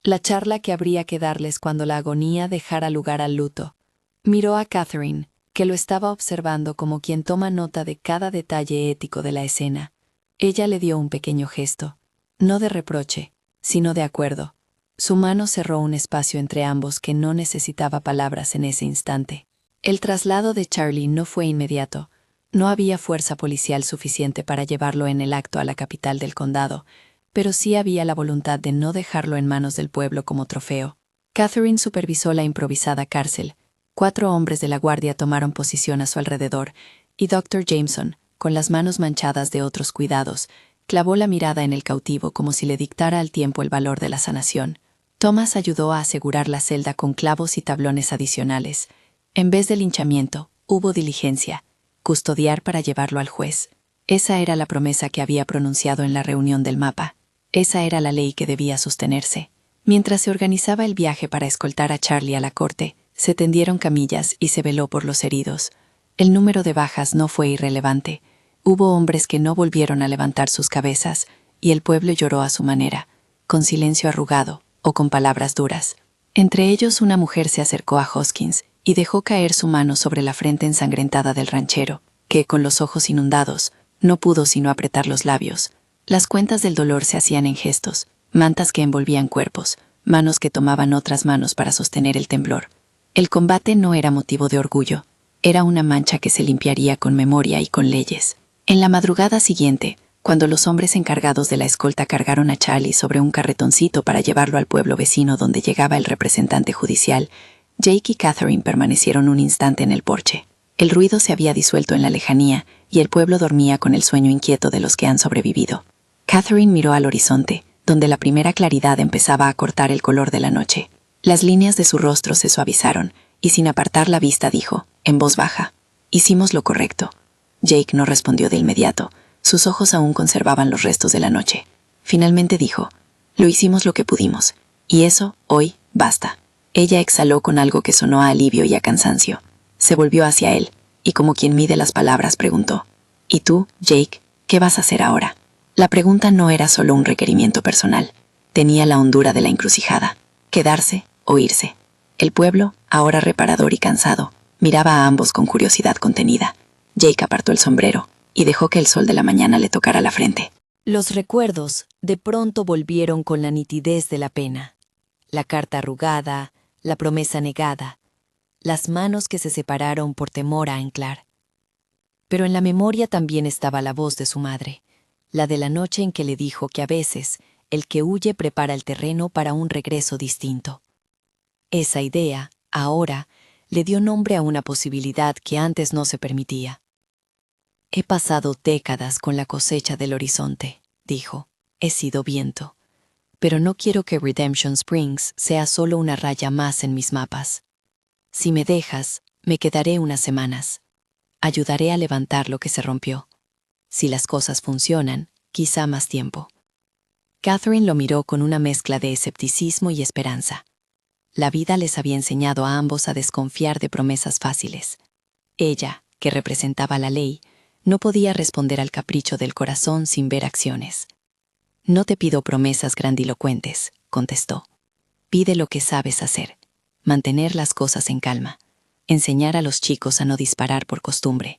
la charla que habría que darles cuando la agonía dejara lugar al luto. Miró a Catherine, que lo estaba observando como quien toma nota de cada detalle ético de la escena. Ella le dio un pequeño gesto, no de reproche, sino de acuerdo. Su mano cerró un espacio entre ambos que no necesitaba palabras en ese instante. El traslado de Charlie no fue inmediato. No había fuerza policial suficiente para llevarlo en el acto a la capital del condado, pero sí había la voluntad de no dejarlo en manos del pueblo como trofeo. Catherine supervisó la improvisada cárcel. 4 hombres de la guardia tomaron posición a su alrededor, y Dr. Jameson, con las manos manchadas de otros cuidados, clavó la mirada en el cautivo como si le dictara al tiempo el valor de la sanación. Thomas ayudó a asegurar la celda con clavos y tablones adicionales. En vez de linchamiento, hubo diligencia, custodiar para llevarlo al juez. Esa era la promesa que había pronunciado en la reunión del mapa. Esa era la ley que debía sostenerse. Mientras se organizaba el viaje para escoltar a Charlie a la corte, se tendieron camillas y se veló por los heridos. El número de bajas no fue irrelevante. Hubo hombres que no volvieron a levantar sus cabezas, y el pueblo lloró a su manera, con silencio arrugado, o con palabras duras. Entre ellos una mujer se acercó a Hoskins y dejó caer su mano sobre la frente ensangrentada del ranchero, que, con los ojos inundados, no pudo sino apretar los labios. Las cuentas del dolor se hacían en gestos, mantas que envolvían cuerpos, manos que tomaban otras manos para sostener el temblor. El combate no era motivo de orgullo, era una mancha que se limpiaría con memoria y con leyes. En la madrugada siguiente, cuando los hombres encargados de la escolta cargaron a Charlie sobre un carretoncito para llevarlo al pueblo vecino donde llegaba el representante judicial, Jake y Catherine permanecieron un instante en el porche. El ruido se había disuelto en la lejanía y el pueblo dormía con el sueño inquieto de los que han sobrevivido. Catherine miró al horizonte, donde la primera claridad empezaba a cortar el color de la noche. Las líneas de su rostro se suavizaron y sin apartar la vista dijo, en voz baja, «Hicimos lo correcto». Jake no respondió de inmediato. Sus ojos aún conservaban los restos de la noche. Finalmente dijo, «Lo hicimos lo que pudimos, y eso, hoy, basta». Ella exhaló con algo que sonó a alivio y a cansancio. Se volvió hacia él, y como quien mide las palabras preguntó, «¿Y tú, Jake, qué vas a hacer ahora?» La pregunta no era solo un requerimiento personal. Tenía la hondura de la encrucijada. Quedarse o irse. El pueblo, ahora reparador y cansado, miraba a ambos con curiosidad contenida. Jake apartó el sombrero y dejó que el sol de la mañana le tocara la frente. Los recuerdos de pronto volvieron con la nitidez de la pena. La carta arrugada, la promesa negada, las manos que se separaron por temor a anclar. Pero en la memoria también estaba la voz de su madre, la de la noche en que le dijo que a veces el que huye prepara el terreno para un regreso distinto. Esa idea, ahora, le dio nombre a una posibilidad que antes no se permitía. «He pasado décadas con la cosecha del horizonte», dijo. «He sido viento. Pero no quiero que Redemption Springs sea solo una raya más en mis mapas. Si me dejas, me quedaré unas semanas. Ayudaré a levantar lo que se rompió. Si las cosas funcionan, quizá más tiempo». Catherine lo miró con una mezcla de escepticismo y esperanza. La vida les había enseñado a ambos a desconfiar de promesas fáciles. Ella, que representaba la ley, no podía responder al capricho del corazón sin ver acciones. «No te pido promesas grandilocuentes», contestó. «Pide lo que sabes hacer. Mantener las cosas en calma. Enseñar a los chicos a no disparar por costumbre.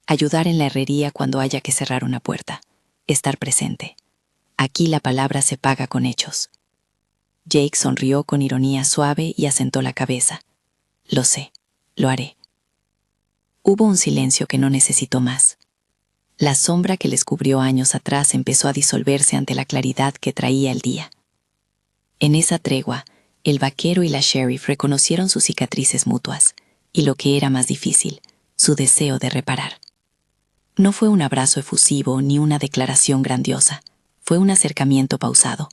Ayudar en la herrería cuando haya que cerrar una puerta. Estar presente. Aquí la palabra se paga con hechos». Jake sonrió con ironía suave y asentó la cabeza. «Lo sé, lo haré». Hubo un silencio que no necesitó más. La sombra que les cubrió años atrás empezó a disolverse ante la claridad que traía el día. En esa tregua, el vaquero y la sheriff reconocieron sus cicatrices mutuas, y lo que era más difícil, su deseo de reparar. No fue un abrazo efusivo ni una declaración grandiosa, fue un acercamiento pausado,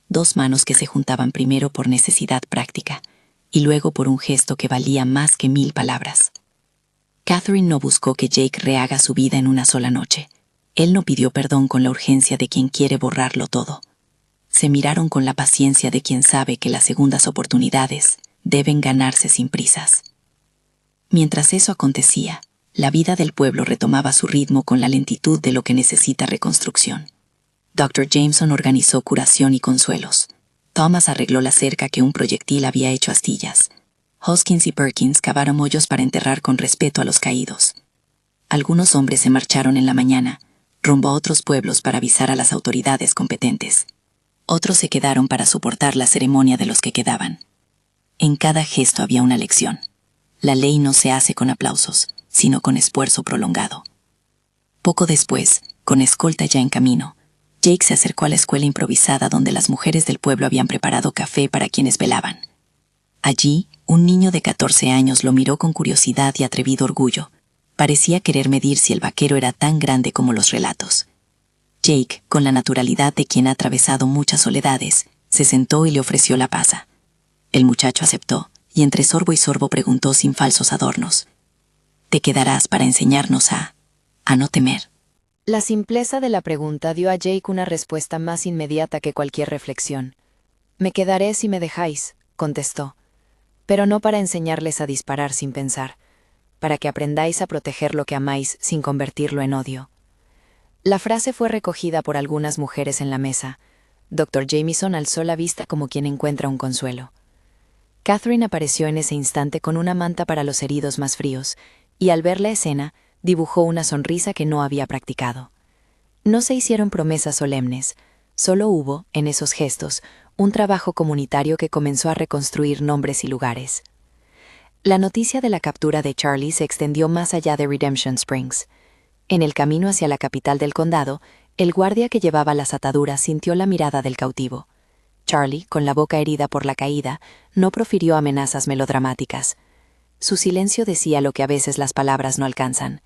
dos manos que se juntaban primero por necesidad práctica, y luego por un gesto que valía más que 1000 palabras. Catherine no buscó que Jake rehaga su vida en una sola noche. Él no pidió perdón con la urgencia de quien quiere borrarlo todo. Se miraron con la paciencia de quien sabe que las segundas oportunidades deben ganarse sin prisas. Mientras eso acontecía, la vida del pueblo retomaba su ritmo con la lentitud de lo que necesita reconstrucción. Dr. Jameson organizó curación y consuelos. Thomas arregló la cerca que un proyectil había hecho astillas. Hoskins y Perkins cavaron hoyos para enterrar con respeto a los caídos. Algunos hombres se marcharon en la mañana, rumbo a otros pueblos para avisar a las autoridades competentes. Otros se quedaron para soportar la ceremonia de los que quedaban. En cada gesto había una lección. La ley no se hace con aplausos, sino con esfuerzo prolongado. Poco después, con escolta ya en camino, Jake se acercó a la escuela improvisada donde las mujeres del pueblo habían preparado café para quienes velaban. Allí, un niño de 14 años lo miró con curiosidad y atrevido orgullo. Parecía querer medir si el vaquero era tan grande como los relatos. Jake, con la naturalidad de quien ha atravesado muchas soledades, se sentó y le ofreció la pasa. El muchacho aceptó, y entre sorbo y sorbo preguntó sin falsos adornos: «¿Te quedarás para enseñarnos a no temer?» La simpleza de la pregunta dio a Jake una respuesta más inmediata que cualquier reflexión. «Me quedaré si me dejáis», contestó. «Pero no para enseñarles a disparar sin pensar, para que aprendáis a proteger lo que amáis sin convertirlo en odio». La frase fue recogida por algunas mujeres en la mesa, Dr. Jameson alzó la vista como quien encuentra un consuelo. Catherine apareció en ese instante con una manta para los heridos más fríos, y al ver la escena, dibujó una sonrisa que no había practicado. No se hicieron promesas solemnes, solo hubo, en esos gestos, un trabajo comunitario que comenzó a reconstruir nombres y lugares. La noticia de la captura de Charlie se extendió más allá de Redemption Springs. En el camino hacia la capital del condado, el guardia que llevaba las ataduras sintió la mirada del cautivo. Charlie, con la boca herida por la caída, no profirió amenazas melodramáticas. Su silencio decía lo que a veces las palabras no alcanzan,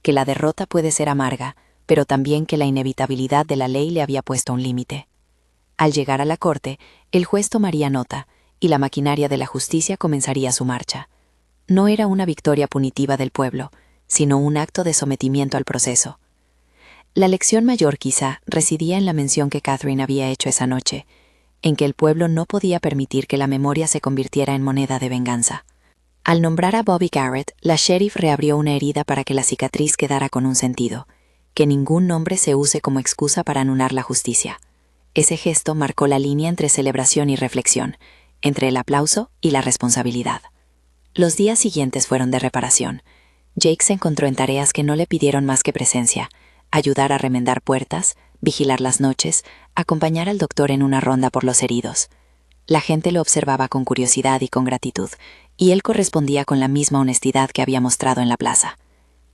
que la derrota puede ser amarga, pero también que la inevitabilidad de la ley le había puesto un límite. Al llegar a la corte, el juez tomaría nota, y la maquinaria de la justicia comenzaría su marcha. No era una victoria punitiva del pueblo, sino un acto de sometimiento al proceso. La lección mayor, quizá, residía en la mención que Catherine había hecho esa noche, en que el pueblo no podía permitir que la memoria se convirtiera en moneda de venganza. Al nombrar a Bobby Garrett, la sheriff reabrió una herida para que la cicatriz quedara con un sentido, que ningún nombre se use como excusa para anular la justicia. Ese gesto marcó la línea entre celebración y reflexión, entre el aplauso y la responsabilidad. Los días siguientes fueron de reparación. Jake se encontró en tareas que no le pidieron más que presencia: ayudar a remendar puertas, vigilar las noches, acompañar al doctor en una ronda por los heridos. La gente lo observaba con curiosidad y con gratitud, y él correspondía con la misma honestidad que había mostrado en la plaza.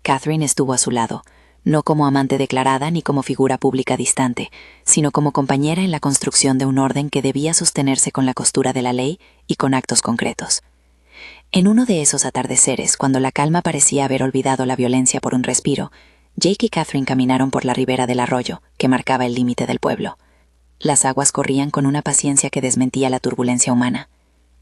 Catherine estuvo a su lado, no como amante declarada ni como figura pública distante, sino como compañera en la construcción de un orden que debía sostenerse con la costura de la ley y con actos concretos. En uno de esos atardeceres, cuando la calma parecía haber olvidado la violencia por un respiro, Jake y Catherine caminaron por la ribera del arroyo, que marcaba el límite del pueblo. Las aguas corrían con una paciencia que desmentía la turbulencia humana.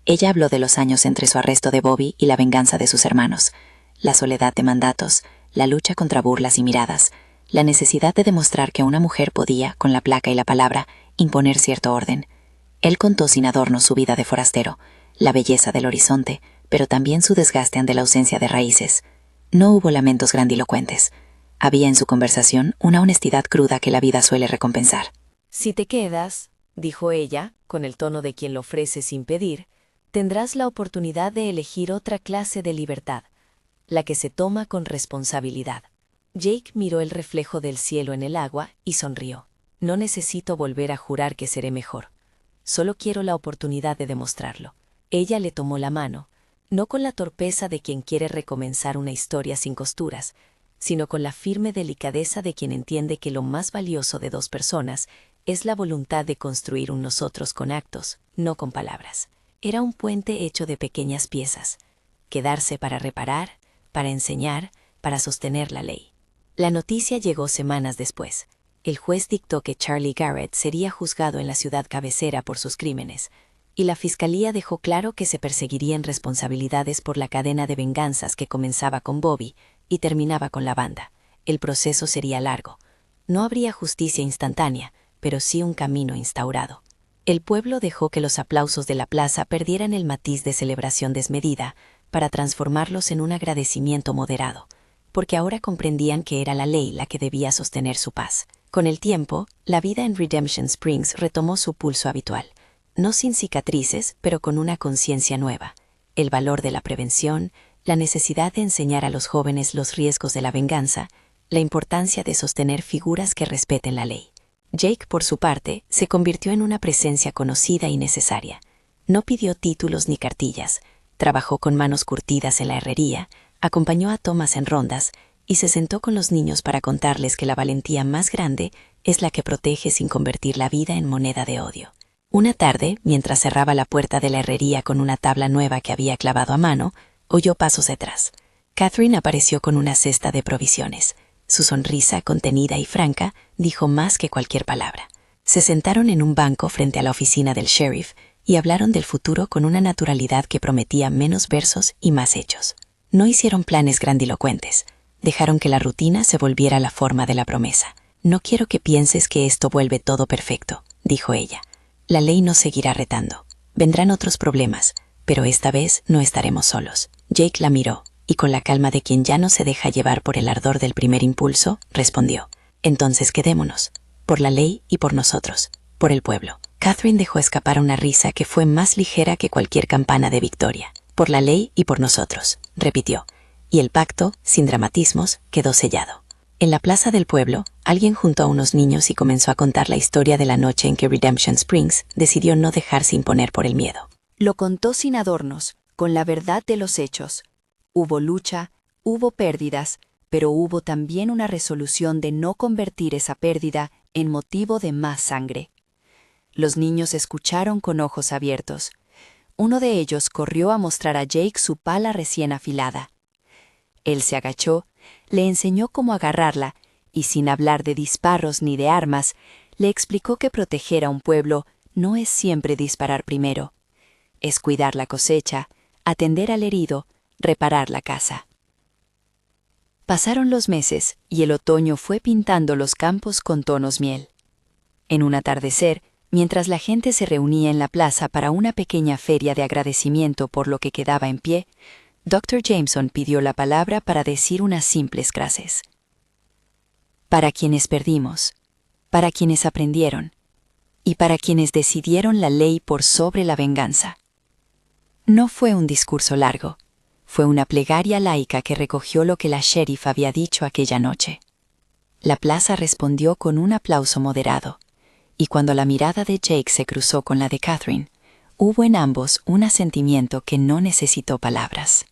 Ella habló de los años entre su arresto de Bobby y la venganza de sus hermanos, la soledad de mandatos, la lucha contra burlas y miradas, la necesidad de demostrar que una mujer podía, con la placa y la palabra, imponer cierto orden. Él contó sin adornos su vida de forastero, la belleza del horizonte, pero también su desgaste ante la ausencia de raíces. No hubo lamentos grandilocuentes. Había en su conversación una honestidad cruda que la vida suele recompensar. Si te quedas, dijo ella, con el tono de quien lo ofrece sin pedir, tendrás la oportunidad de elegir otra clase de libertad, la que se toma con responsabilidad. Jake miró el reflejo del cielo en el agua y sonrió. No necesito volver a jurar que seré mejor. Solo quiero la oportunidad de demostrarlo. Ella le tomó la mano, no con la torpeza de quien quiere recomenzar una historia sin costuras, sino con la firme delicadeza de quien entiende que lo más valioso de dos personas es la voluntad de construir un nosotros con actos, no con palabras. Era un puente hecho de pequeñas piezas. Quedarse para reparar, para enseñar, para sostener la ley. La noticia llegó semanas después. El juez dictó que Charlie Garrett sería juzgado en la ciudad cabecera por sus crímenes, y la fiscalía dejó claro que se perseguirían responsabilidades por la cadena de venganzas que comenzaba con Bobby y terminaba con la banda. El proceso sería largo. No habría justicia instantánea, pero sí un camino instaurado. El pueblo dejó que los aplausos de la plaza perdieran el matiz de celebración desmedida para transformarlos en un agradecimiento moderado, porque ahora comprendían que era la ley la que debía sostener su paz. Con el tiempo, la vida en Redemption Springs retomó su pulso habitual, no sin cicatrices, pero con una conciencia nueva: el valor de la prevención, la necesidad de enseñar a los jóvenes los riesgos de la venganza, la importancia de sostener figuras que respeten la ley. Jake, por su parte, se convirtió en una presencia conocida y necesaria. No pidió títulos ni cartillas, trabajó con manos curtidas en la herrería, acompañó a Thomas en rondas y se sentó con los niños para contarles que la valentía más grande es la que protege sin convertir la vida en moneda de odio. Una tarde, mientras cerraba la puerta de la herrería con una tabla nueva que había clavado a mano, oyó pasos detrás. Catherine apareció con una cesta de provisiones. Su sonrisa, contenida y franca, dijo más que cualquier palabra. Se sentaron en un banco frente a la oficina del sheriff y hablaron del futuro con una naturalidad que prometía menos versos y más hechos. No hicieron planes grandilocuentes. Dejaron que la rutina se volviera la forma de la promesa. «No quiero que pienses que esto vuelve todo perfecto», dijo ella. «La ley nos seguirá retando. Vendrán otros problemas, pero esta vez no estaremos solos». Jake la miró, y con la calma de quien ya no se deja llevar por el ardor del primer impulso, respondió: «Entonces quedémonos, por la ley y por nosotros». por el pueblo. Catherine dejó escapar una risa que fue más ligera que cualquier campana de victoria. Por la ley y por nosotros, repitió, y el pacto, sin dramatismos, quedó sellado. En la plaza del pueblo, alguien juntó a unos niños y comenzó a contar la historia de la noche en que Redemption Springs decidió no dejarse imponer por el miedo. Lo contó sin adornos, con la verdad de los hechos. Hubo lucha, hubo pérdidas, pero hubo también una resolución de no convertir esa pérdida en motivo de más sangre. Los niños escucharon con ojos abiertos. Uno de ellos corrió a mostrar a Jake su pala recién afilada. Él se agachó, le enseñó cómo agarrarla y, sin hablar de disparos ni de armas, le explicó que proteger a un pueblo no es siempre disparar primero. Es cuidar la cosecha, atender al herido, reparar la casa. Pasaron los meses y el otoño fue pintando los campos con tonos miel. En un atardecer, mientras la gente se reunía en la plaza para una pequeña feria de agradecimiento por lo que quedaba en pie, Dr. Jameson pidió la palabra para decir unas simples frases. Para quienes perdimos, para quienes aprendieron, y para quienes decidieron la ley por sobre la venganza. No fue un discurso largo, fue una plegaria laica que recogió lo que la sheriff había dicho aquella noche. La plaza respondió con un aplauso moderado, y cuando la mirada de Jake se cruzó con la de Catherine, hubo en ambos un asentimiento que no necesitó palabras.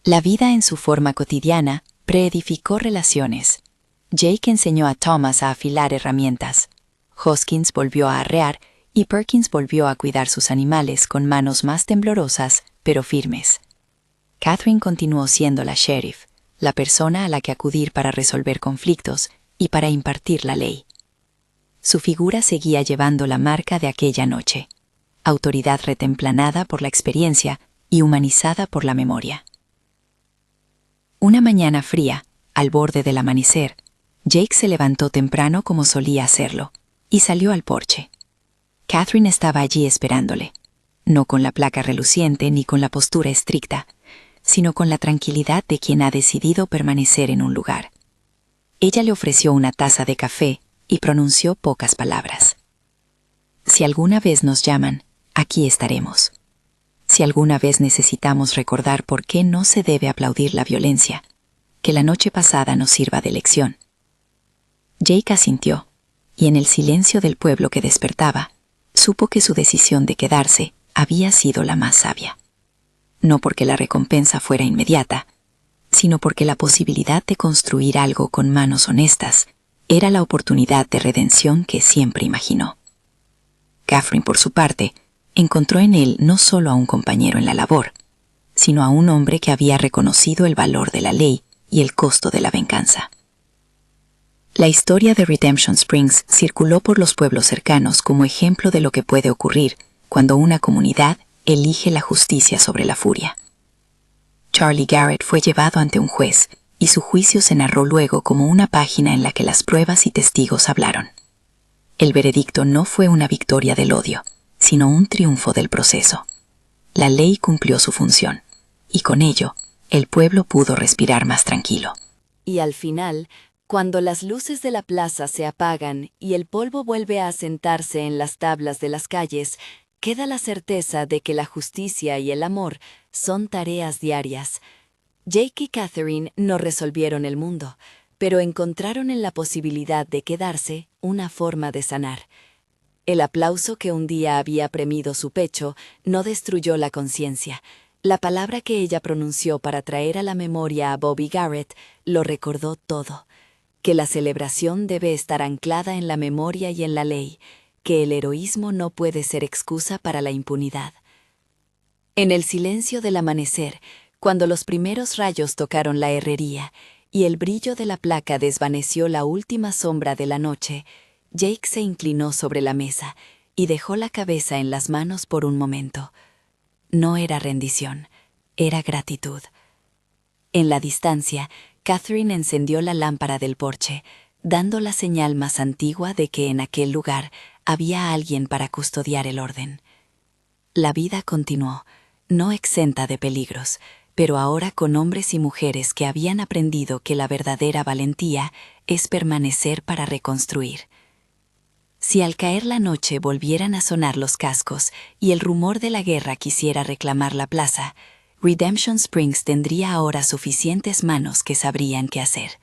La vida en su forma cotidiana preedificó relaciones. Jake enseñó a Thomas a afilar herramientas. Hoskins volvió a arrear y Perkins volvió a cuidar sus animales con manos más temblorosas, pero firmes. Catherine continuó siendo la sheriff, la persona a la que acudir para resolver conflictos y para impartir la ley. Su figura seguía llevando la marca de aquella noche, autoridad retemplanada por la experiencia y humanizada por la memoria. Una mañana fría, al borde del amanecer, Jake se levantó temprano como solía hacerlo y salió al porche. Catherine estaba allí esperándole, no con la placa reluciente ni con la postura estricta, sino con la tranquilidad de quien ha decidido permanecer en un lugar. Ella le ofreció una taza de café y pronunció pocas palabras. Si alguna vez nos llaman, aquí estaremos. Si alguna vez necesitamos recordar por qué no se debe aplaudir la violencia, que la noche pasada nos sirva de lección. Jake asintió, y en el silencio del pueblo que despertaba, supo que su decisión de quedarse había sido la más sabia. No porque la recompensa fuera inmediata, sino porque la posibilidad de construir algo con manos honestas era la oportunidad de redención que siempre imaginó. Catherine, por su parte, encontró en él no solo a un compañero en la labor, sino a un hombre que había reconocido el valor de la ley y el costo de la venganza. La historia de Redemption Springs circuló por los pueblos cercanos como ejemplo de lo que puede ocurrir cuando una comunidad elige la justicia sobre la furia. Charlie Garrett fue llevado ante un juez y su juicio se narró luego como una página en la que las pruebas y testigos hablaron. El veredicto no fue una victoria del odio, sino un triunfo del proceso. La ley cumplió su función, y con ello, el pueblo pudo respirar más tranquilo. Y al final, cuando las luces de la plaza se apagan y el polvo vuelve a asentarse en las tablas de las calles, queda la certeza de que la justicia y el amor son tareas diarias. Jake y Catherine no resolvieron el mundo, pero encontraron en la posibilidad de quedarse una forma de sanar. El aplauso que un día había premido su pecho no destruyó la conciencia. La palabra que ella pronunció para traer a la memoria a Bobby Garrett lo recordó todo. Que la celebración debe estar anclada en la memoria y en la ley, que el heroísmo no puede ser excusa para la impunidad. En el silencio del amanecer, cuando los primeros rayos tocaron la herrería y el brillo de la placa desvaneció la última sombra de la noche, Jake se inclinó sobre la mesa y dejó la cabeza en las manos por un momento. No era rendición, era gratitud. En la distancia, Catherine encendió la lámpara del porche, dando la señal más antigua de que en aquel lugar había alguien para custodiar el orden. La vida continuó, no exenta de peligros, pero ahora con hombres y mujeres que habían aprendido que la verdadera valentía es permanecer para reconstruir. Si al caer la noche volvieran a sonar los cascos y el rumor de la guerra quisiera reclamar la plaza, Redemption Springs tendría ahora suficientes manos que sabrían qué hacer.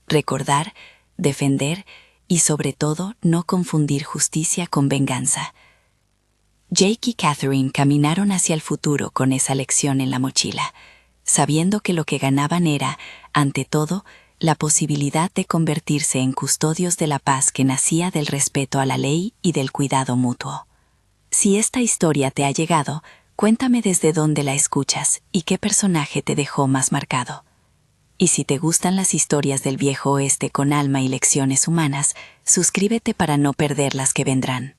Recordar, defender y sobre todo no confundir justicia con venganza. Jake y Catherine caminaron hacia el futuro con esa lección en la mochila, sabiendo que lo que ganaban era, ante todo, la posibilidad de convertirse en custodios de la paz que nacía del respeto a la ley y del cuidado mutuo. Si esta historia te ha llegado, cuéntame desde dónde la escuchas y qué personaje te dejó más marcado. Y si te gustan las historias del viejo oeste con alma y lecciones humanas, suscríbete para no perder las que vendrán.